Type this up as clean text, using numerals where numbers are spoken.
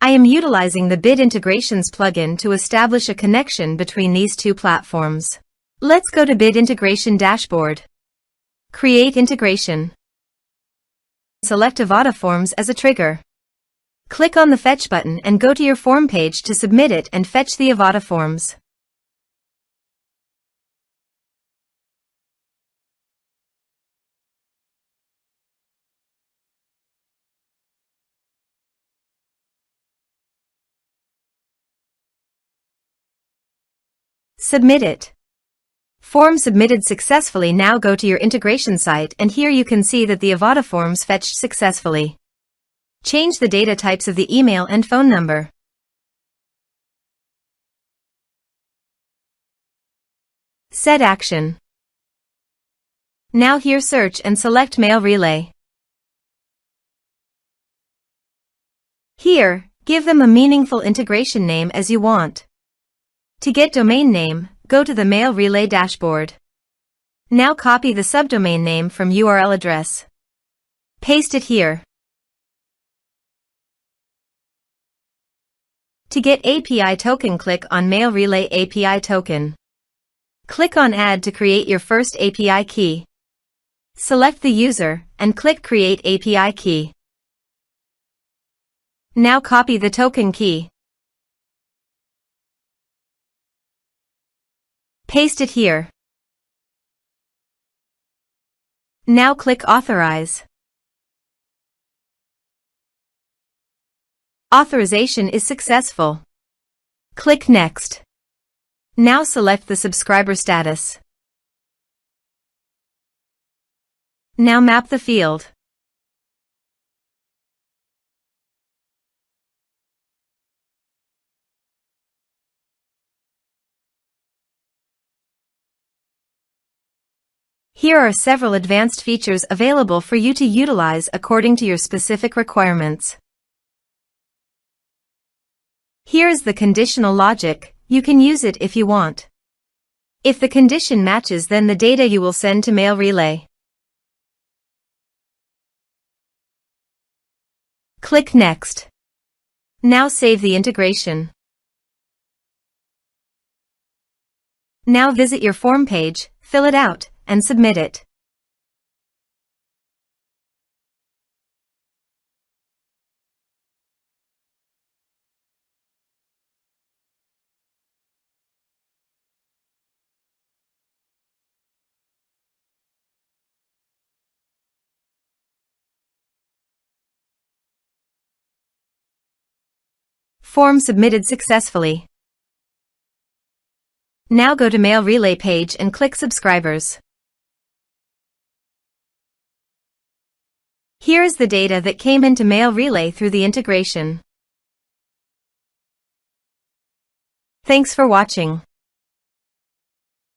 I am utilizing the Bid Integrations plugin to establish a connection between these two platforms. Let's go to Bid Integration Dashboard. Create integration. Select Avada Forms as a trigger. Click on the Fetch button and go to your form page to submit it and fetch the Avada Forms. Submit it. Form submitted successfully. Now go to your integration site and here you can see that the Avada Forms fetched successfully. Change the data types of the email and phone number. Set action. Now here search and select Mailrelay. Here, give them a meaningful integration name as you want. To get domain name, go to the Mailrelay dashboard. Now copy the subdomain name from URL address. Paste it here. To get API token, click on Mailrelay API token. Click on Add to create your first API key. Select the user and click Create API key. Now copy the token key. Paste it here. Now click Authorize. Authorization is successful. Click Next. Now select the subscriber status. Now map the field. Here are several advanced features available for you to utilize according to your specific requirements. Here is the conditional logic. You can use it if you want. If the condition matches, then the data you will send to Mailrelay. Click Next. Now save the integration. Now visit your form page, fill it out, and submit it. Form submitted successfully. Now go to Mailrelay page and click Subscribers. Here is the data that came into Mailrelay through the integration. Thanks for watching.